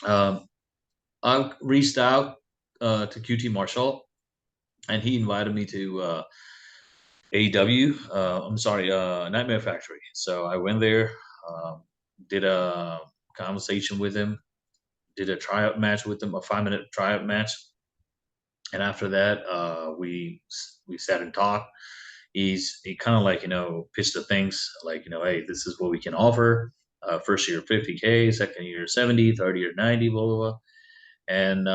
Um, I reached out to QT Marshall, and he invited me to AEW. I'm sorry, Nightmare Factory. So I went there, um, did a conversation with him, did a tryout match with him, a 5 minute tryout match, and after that, we sat and talked. He kind of like pitched the things like hey, this is what we can offer. First year 50K, second year 70, third year 90, blah blah blah. And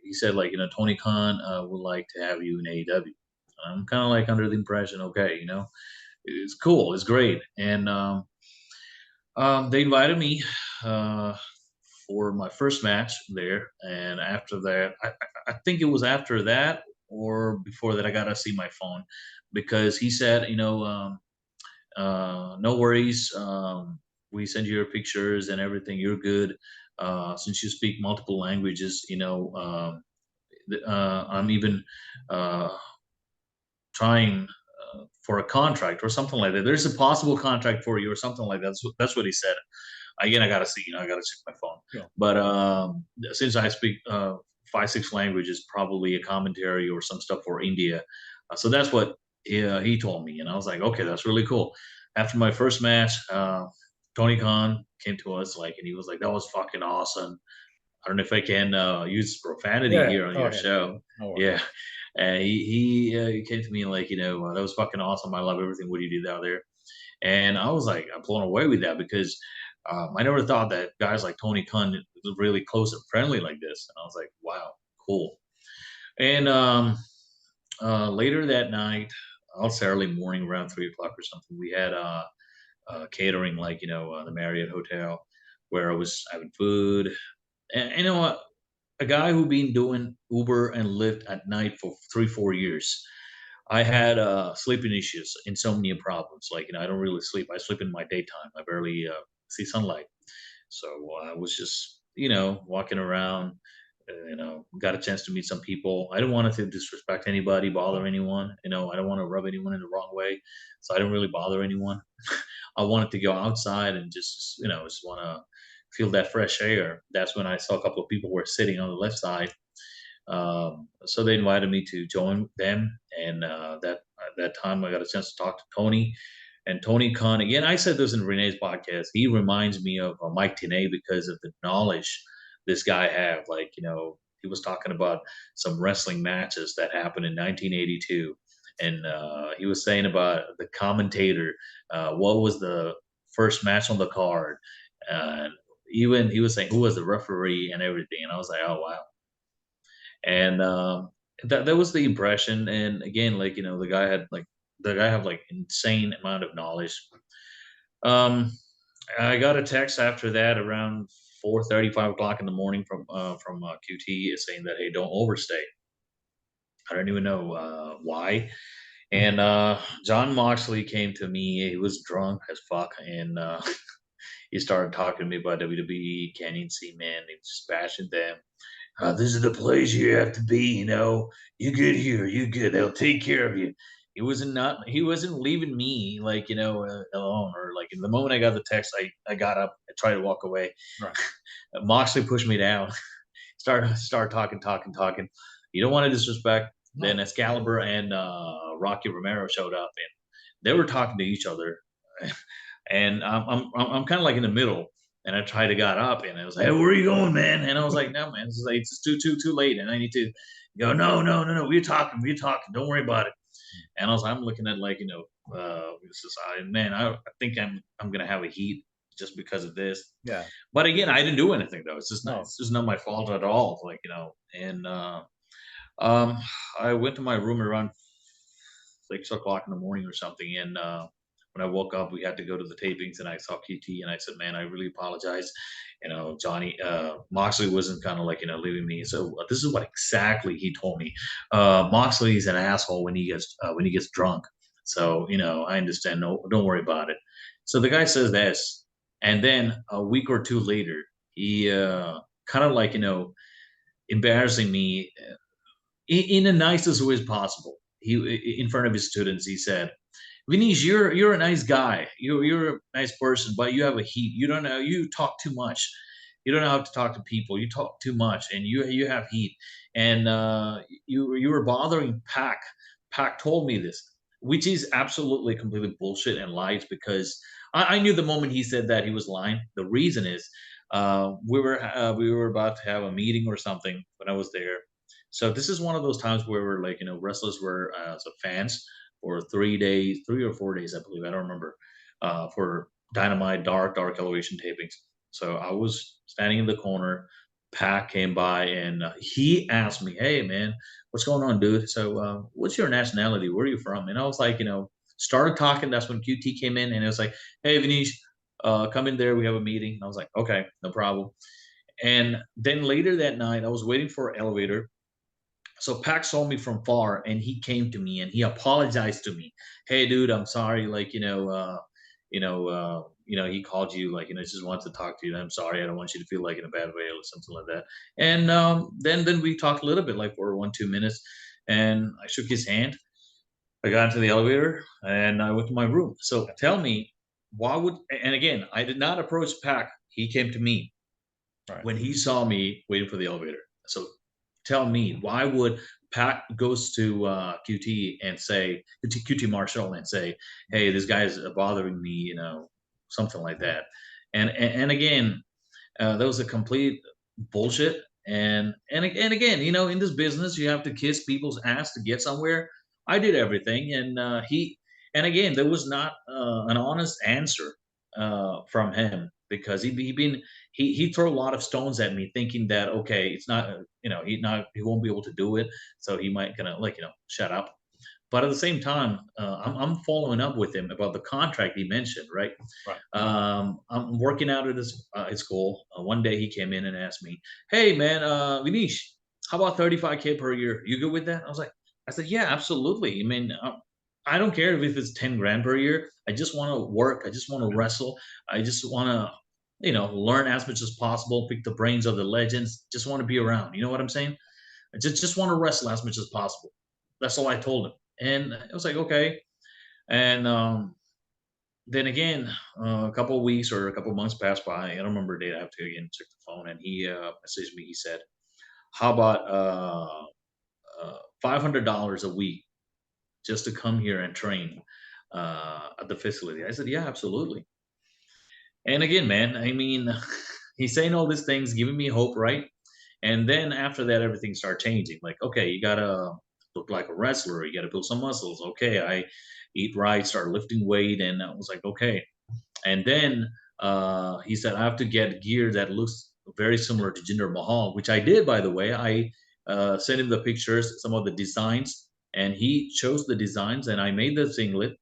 he said like Tony Khan would like to have you in AEW. I'm kind of like under the impression, okay, it's cool, it's great, and they invited me uh, for my first match there, and after that, I think it was after that or before that, I got to see my phone because he said, no worries, we send you your pictures and everything, you're good. Since you speak multiple languages, I'm even uh, trying for a contract or something like that. There's a possible contract for you or something like that. That's what he said. Again, I gotta see. I gotta check my phone. Yeah. But since I speak 5, 6 languages, probably a commentary or some stuff for India. So that's what he told me, and I was like, okay, that's really cool. After my first match, Tony Khan came to us like, and he was like, that was fucking awesome. I don't know if I can use profanity Yeah, yeah, here on go your ahead. show. No worries. Yeah. And he came to me like, that was fucking awesome. I love everything what you did out there. And I was like, I'm blown away with that because I never thought that guys like Tony Khan was really close and friendly like this. And I was like, wow, cool. And later that night, also early morning around 3 o'clock or something, we had catering like, the Marriott Hotel where I was having food. And you know what? A guy who been doing Uber and Lyft at night for 3, 4 years. I had sleeping issues, insomnia problems. Like I don't really sleep. I sleep in my daytime. I barely see sunlight. So I was just walking around. Got a chance to meet some people. I don't want to disrespect anybody, bother anyone. I don't want to rub anyone in the wrong way. So I don't really bother anyone. I wanted to go outside and just want to feel that fresh air. That's when I saw a couple of people were sitting on the left side. So they invited me to join them, and that time I got a chance to talk to Tony. And Tony Khan, again, I said this in Renee's podcast. He reminds me of Mike Tenay because of the knowledge this guy have. Like, he was talking about some wrestling matches that happened in 1982, and he was saying about the commentator, what was the first match on the card, and even he was saying who was the referee and everything. And I was like, oh wow. And that was the impression. And again, like the guy had like insane amount of knowledge. Um, I got a text after that around 4:30, 5 o'clock in the morning from QT saying that hey, don't overstay. I don't even know why. And John Moxley came to me. He was drunk as fuck, and he started talking to me about WWE, Canyon Ceman. He was just bashing them. This is the place you have to be. You get here, you get. They'll take care of you. He wasn't leaving me like alone or like in the moment I got the text, I got up, I tried to walk away. Right. Moxley pushed me down, start talking. You don't want to disrespect. Then No. Excalibur and Rocky Romero showed up, and they were talking to each other, and I'm kind of like in the middle, and I tried to got up, and I was like, hey, "Where are you going, man?" And I was like, "No, man, it's too late, and I need to go." No, no, no, no, we're talking. Don't worry about it. And I'm looking at like this is man, I think I'm gonna have a heat just because of this. Yeah. But again, I didn't do anything though. No. It's just not my fault at all. And um, I went to my room around 6 o'clock in the morning or something. And when I woke up, we had to go to the tapings, and I saw QT, and I said, "Man, I really apologize. Johnny Moxley wasn't kind of like leaving me." So this is what exactly he told me. Moxley is an asshole when he gets drunk. So I understand. No, don't worry about it. So the guy says this, and then a week or two later, he kind of like embarrassing me in the nicest ways possible. He in front of his students, he said, "Vineesh, you're a nice guy. You're a nice person, but you have a heat. You don't know. You talk too much." You don't know how to talk to people. You talk too much, and you have heat, and you were bothering Pac. Pac told me this, which is absolutely completely bullshit and lies because I knew the moment he said that he was lying. The reason is we were about to have a meeting or something when I was there. So this is one of those times where we're like, wrestlers were so fans for 3 days, 3 or 4 days, I believe. I don't remember. For Dynamite Dark Elevation tapings. So I was standing in the corner. Pac came by and he asked me, "Hey man, what's going on, dude? So what's your nationality? Where are you from?" And I was like, started talking. That's when QT came in and it was like, "Hey Vineesh, come in there. We have a meeting." And I was like, "Okay, no problem." And then later that night, I was waiting for an elevator. So Pac saw me from far and he came to me and he apologized to me. "Hey dude, I'm sorry. Like, he called you, like, just wants to talk to you. I'm sorry. I don't want you to feel like in a bad way or something like that." And then we talked a little bit, like for 1 2 minutes, and I shook his hand. I got into the elevator and I went to my room. So tell me, why would, and again, I did not approach Pac. He came to me Right. when he saw me waiting for the elevator. So tell me, why would Pat goes to QT and say QT Marshall and say, "Hey, this guy is bothering me," something like that. And again, that was a complete bullshit. And again, in this business, you have to kiss people's ass to get somewhere. I did everything, and again, there was not an honest answer from him because he threw a lot of stones at me, thinking that okay, it's not he won't be able to do it, so he might kind of like shut up. But at the same time, I'm following up with him about the contract he mentioned, right? Right. I'm working out at his school. One day he came in and asked me, "Hey man, Vineesh, how about 35K per year? You good with that?" I said, "Yeah, absolutely. I mean, I don't care if it's 10 grand per year. I just want to work. I just want to wrestle. I just want to, learn as much as possible, pick the brains of the legends. Just want to be around. You know what I'm saying? I just want to wrestle as much as possible." That's all I told him, and it was like okay. And then again, a couple of weeks or a couple of months passed by. I don't remember a date. I have to again check the phone. And he messaged me. He said, "How about $500 a week just to come here and train at the facility?" I said, "Yeah, absolutely." And again, man, I mean, he's saying all these things, giving me hope, right? And then after that, everything started changing. Like, okay, you gotta look like a wrestler. You gotta build some muscles. Okay, I eat right, start lifting weight, and I was like, okay. And then he said, "I have to get gear that looks very similar to Jinder Mahal," which I did, by the way. I sent him the pictures, some of the designs, and he chose the designs, and I made the singlet.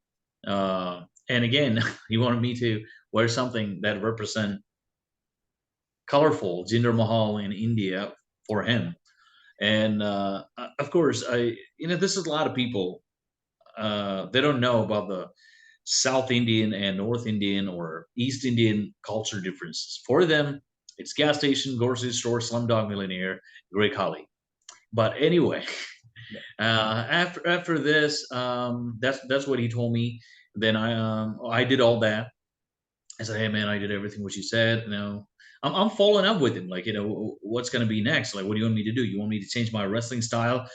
And again, he wanted me to wear something that represent colorful Jinder Mahal in India for him. And of course, this is a lot of people. They don't know about the South Indian and North Indian or East Indian culture differences. For them, it's gas station, grocery store, slumdog millionaire, Greg Holly. But anyway, Yeah. after this, that's what he told me. Then I did all that. I said, "Hey man, I did everything what you said." I'm following up with him. Like, what's going to be next? Like, what do you want me to do? You want me to change my wrestling style?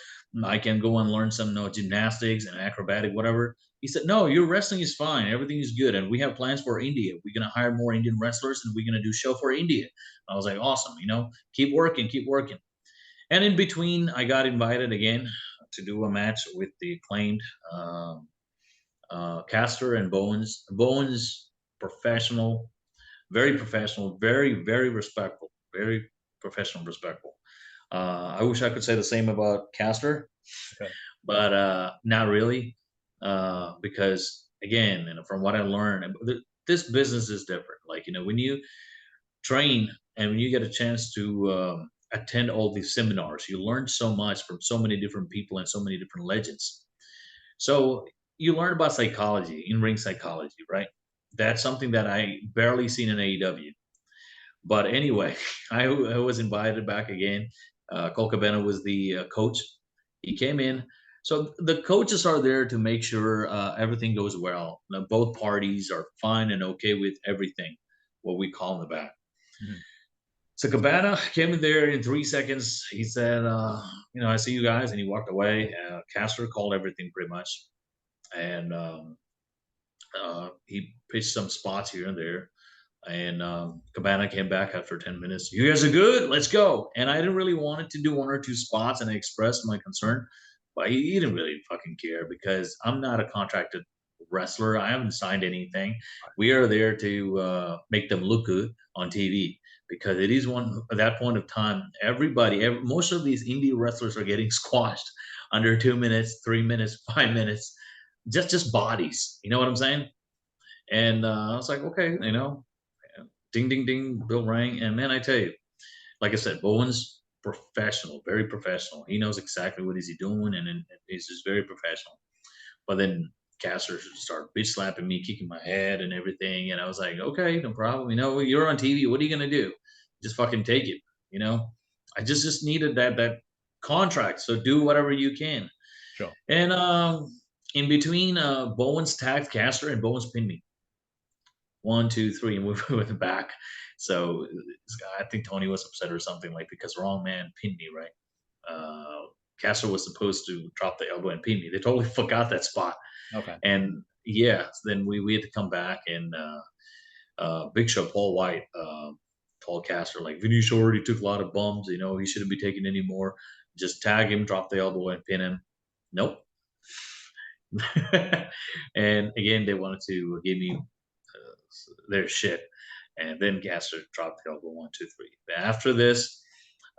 I can go and learn some gymnastics and acrobatic, whatever. He said, "No, your wrestling is fine. Everything is good. And we have plans for India. We're going to hire more Indian wrestlers and we're going to do show for India." I was like, "Awesome. Keep working, keep working." And in between, I got invited again to do a match with the acclaimed Castor and Bowens. Bowens, professional, very, very respectful, very professional, respectful. I wish I could say the same about Castor, Okay. but not really, because again, from what I learned, this business is different. Like when you train and when you get a chance to attend all these seminars, you learn so much from so many different people and so many different legends. So you learn about psychology, in ring psychology, right? That's something that I barely seen in AEW. But anyway, I was invited back again. Cole Cabana was the coach. He came in. So the coaches are there to make sure everything goes well. Both parties are fine and okay with everything, what we call in the back. Mhm. So Cabana came in there in 3 seconds. He said, I see you guys. And he walked away. Caster called everything pretty much. And he pitched some spots here and there. And Cabana came back after 10 minutes. You guys are good. Let's go. And I didn't really want to do one or two spots. And I expressed my concern. But he didn't really fucking care because I'm not a contracted wrestler. I haven't signed anything. We are there to make them look good on TV because it is one at that point of time. Most of these indie wrestlers are getting squashed under 2 minutes, 3 minutes, 5 minutes, just bodies. You know what I'm saying? And I was like, okay, ding, ding, ding, Bill rang. And man, I tell you, like I said, Bowen's professional, very professional. He knows exactly what is he doing, and he's just very professional. But then Caster started bitch slapping me, kicking my head and everything. And I was like, okay, no problem. You're on TV. What are you gonna do? Just fucking take it. I just needed that contract. So do whatever you can. Sure. And in between, Bowen's tagged Caster and Bowen's pinned me. 1, 2, 3, and we went back. So I think Tony was upset or something like because wrong man pinned me, right? Caster was supposed to drop the elbow and pin me. They totally forgot that spot. Okay. And yeah, then we had to come back and Big Show Paul White told Caster like Vineesh already took a lot of bumps. He shouldn't be taking any more. Just tag him, drop the elbow, and pin him. Nope. And again, they wanted to give me their shit. And then Caster dropped the elbow 1, 2, 3. After this,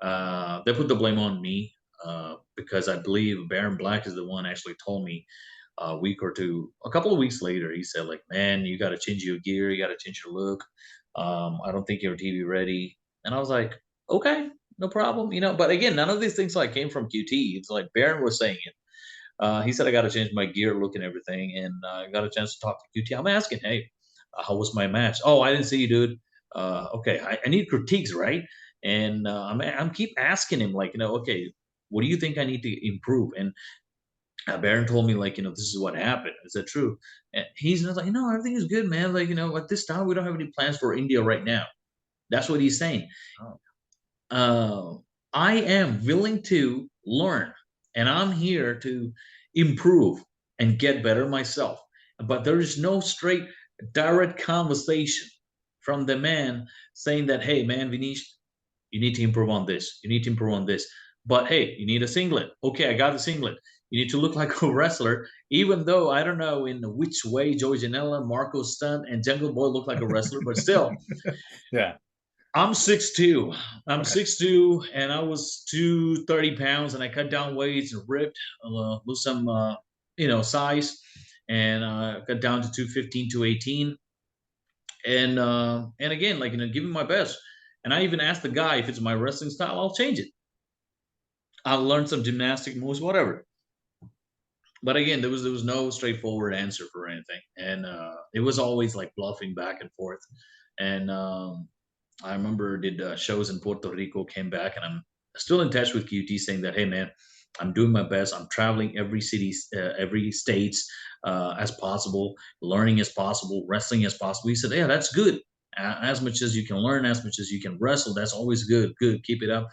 they put the blame on me because I believe Baron Black is the one actually told me a couple of weeks later. He said, like, man, you got to change your gear, you got to change your look. I don't think you're TV ready. And I was like, okay, no problem. But again, none of these things like came from QT. It's like Baron was saying it. He said I got to change my gear, look, and everything, and I got a chance to talk to QT. I'm asking, hey, how was my match? Oh, I didn't see you, dude. Okay, I need critiques, right? And I'm keep asking him, like, okay, what do you think I need to improve? And Baron told me, like, this is what happened. Is that true? And he's like, everything is good, man. Like, at this time, we don't have any plans for India right now. That's what he's saying. Oh. I am willing to learn, and I'm here to improve and get better myself. But there is no straight, direct conversation from the man saying that, hey, man, Vineesh, you need to improve on this. You need to improve on this. But hey, you need a singlet. Okay, I got the singlet. You need to look like a wrestler, even though I don't know in which way Joey Janela, Marco Stunt, and Jungle Boy look like a wrestler, but still. Yeah. I'm 6'2". I'm Okay. 6'2", and I was 230 pounds, and I cut down weights and ripped, lose some, size, and got down to 215, 218. And again, like, giving my best. And I even asked the guy if it's my wrestling style, I'll change it. I'll learn some gymnastic moves, whatever. But again, there was no straightforward answer for anything, and it was always like bluffing back and forth. And I remember did shows in Puerto Rico, came back, and I'm still in touch with QT, saying that, hey man, I'm doing my best. I'm traveling every city, every states as possible, learning as possible, wrestling as possible. He said, yeah, that's good. As much as you can learn, as much as you can wrestle, that's always good. Good, keep it up.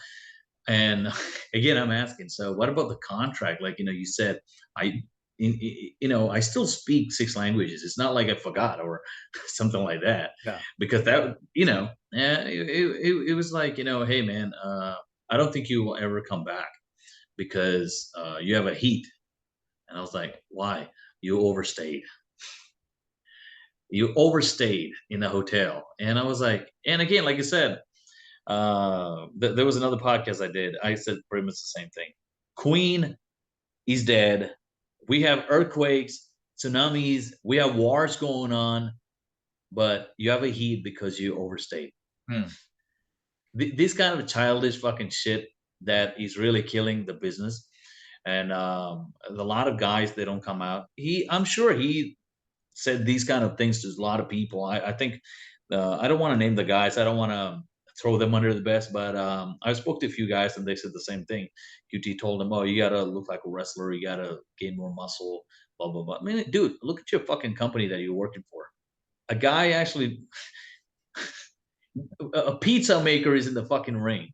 And again, I'm asking, so what about the contract? Like, you said, I, I still speak 6 languages. It's not like I forgot or something like that. Yeah. Because that, it was like, hey man, I don't think you will ever come back because you have a heat. And I was like, why? You overstayed. You overstayed in the hotel. And I was like, and again, like I said, there was another podcast I did. I said pretty much the same thing. Queen is dead. We have earthquakes, tsunamis. We have wars going on, but you have a heat because you overstayed. This kind of childish fucking shit that is really killing the business. And a lot of guys, they don't come out. I'm sure he said these kind of things to a lot of people. I think I don't want to name the guys. I don't want to throw them under the bus, but I spoke to a few guys and they said the same thing. QT told them, "Oh, you gotta look like a wrestler. You gotta gain more muscle." Blah blah blah. I mean, dude, look at your fucking company that you're working for. A guy actually, A pizza maker is in the fucking ring.